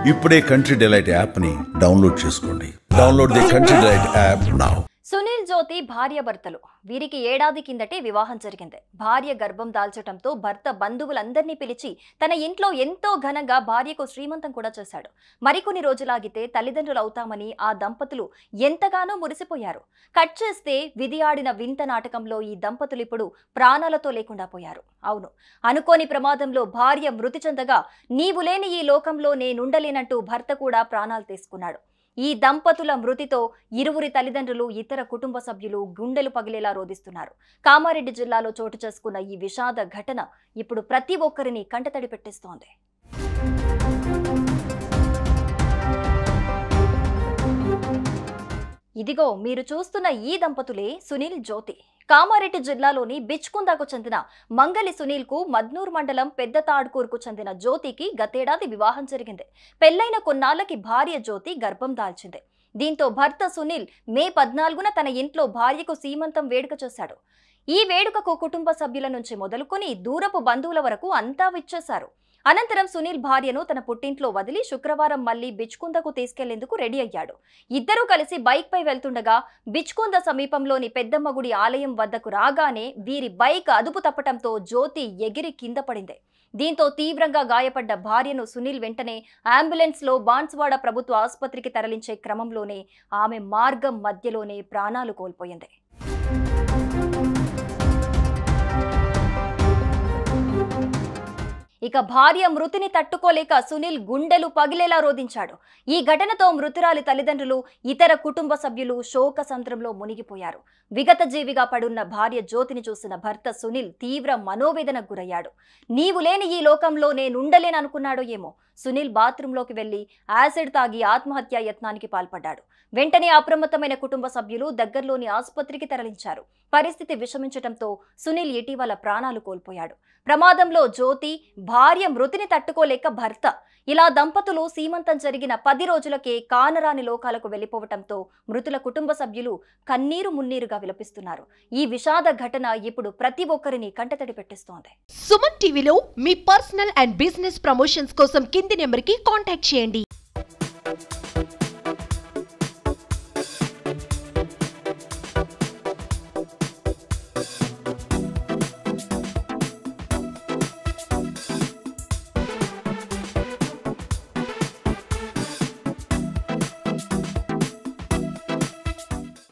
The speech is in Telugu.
ఇప్పుడే కంట్రీ డిలైట్ యాప్ని డౌన్లోడ్ చేసుకోండి. Download the Country Delight app now. Sunil Jyothi భార్యాభర్తలు. వీరికి ఏడాది కిందటే వివాహం జరిగింది. భార్య గర్భం దాల్చడంతో భర్త బంధువులందరినీ పిలిచి తన ఇంట్లో ఎంతో ఘనంగా భార్యకు శ్రీమంతం కూడా చేశాడు. మరికొన్ని రోజులాగితే తల్లిదండ్రులు అవుతామని ఆ దంపతులు ఎంతగానో మురిసిపోయారు. కట్ చేస్తే విధి ఆడిన వింత నాటకంలో ఈ దంపతులు ఇప్పుడు ప్రాణాలతో లేకుండా పోయారు. అవును, అనుకోని ప్రమాదంలో భార్య మృతి చెందగా నీవు లేని ఈ లోకంలో నేనుండలేనంటూ భర్త కూడా ప్రాణాలు తీసుకున్నాడు. ఈ దంపతుల మృతితో ఇరువురి తల్లిదండ్రులు, ఇతర కుటుంబ సభ్యులు గుండెలు పగిలేలా రోదిస్తున్నారు. కామారెడ్డి జిల్లాలో చోటు చేసుకున్న ఈ విషాద ఘటన ఇప్పుడు ప్రతి ఒక్కరిని కంటతడి పెట్టిస్తోంది. ఇదిగో మీరు చూస్తున్న ఈ దంపతులే సునీల్ జ్యోతి. కామారెడ్డి జిల్లాలోని బిచ్కుందాకు చెందిన మంగలి సునీల్ కు మద్నూర్ మండలం పెద్ద తాడ్కూర్కు చెందిన జ్యోతికి గతేడాది వివాహం జరిగింది. పెళ్లైన కొన్నాళ్లకి భార్య జ్యోతి గర్భం దాల్చింది. దీంతో భర్త సునీల్ మే 14న తన ఇంట్లో భార్యకు సీమంతం వేడుక చేశాడు. ఈ వేడుకకు కుటుంబ సభ్యుల నుంచి మొదలుకొని దూరపు బంధువుల వరకు అంతా విచ్చేశారు. అనంతరం సునీల్ భార్యను తన పుట్టింట్లో వదిలి శుక్రవారం మళ్లీ బిచ్కుందకు తీసుకెళ్లేందుకు రెడీ అయ్యాడు. ఇద్దరూ కలిసి బైక్ పై వెళ్తుండగా బిచ్కుంద సమీపంలోని పెద్దమ్మ గుడి ఆలయం వద్దకు రాగానే వీరి బైక్ అదుపు తప్పటంతో జ్యోతి ఎగిరి కింద పడింది. దీంతో తీవ్రంగా గాయపడ్డ భార్యను సునీల్ వెంటనే అంబులెన్స్ లో బాన్స్వాడ ప్రభుత్వ ఆసుపత్రికి తరలించే క్రమంలోనే ఆమె మార్గం మధ్యలోనే ప్రాణాలు కోల్పోయింది. ఇక భార్య మృతిని తట్టుకోలేక సునీల్ గుండెలు పగిలేలా రోదించాడు. ఈ ఘటనతో మృతురాలి తల్లిదండ్రులు, ఇతర కుటుంబ సభ్యులు శోక సంద్రంలో మునిగిపోయారు. విగత జీవిగా పడున్న భార్య జ్యోతిని చూసిన భర్త సునీల్ తీవ్ర మనోవేదనకు గురయ్యాడు. నీవు లేని ఈ లోకంలో నేనుండలేననుకున్నాడో ఏమో. సునీల్ బాత్రూంలోకి వెళ్లి యాసిడ్ తాగి ఆత్మహత్యా యత్నానికి పాల్పడ్డాడు. వెంటనే అప్రమత్తమైన కుటుంబ సభ్యులు దగ్గరలోని ఆసుపత్రికి తరలించారు. పరిస్థితి విషమించడంతో సునీల్ ఇటీవల ప్రాణాలు కోల్పోయాడు. ప్రమాదంలో జ్యోతి, భార్య మృతిని తట్టుకోలేక భర్త, ఇలా దంపతులు సీమంతం జరిగిన 10 రోజులకే కానరాని లోకాలకు వెళ్లిపోవటంతో మృతుల కుటుంబ సభ్యులు కన్నీరు మున్నీరుగా విలపిస్తున్నారు. ఈ విషాద ఘటన ఇప్పుడు ప్రతి ఒక్కరిని కంటతడి పెట్టిస్తోంది. సుమన్ టీవీలో మీ పర్సనల్ అండ్ బిజినెస్ ప్రమోషన్స్ కోసం కింది నెంబర్కి కాంటాక్ట్ చేయండి.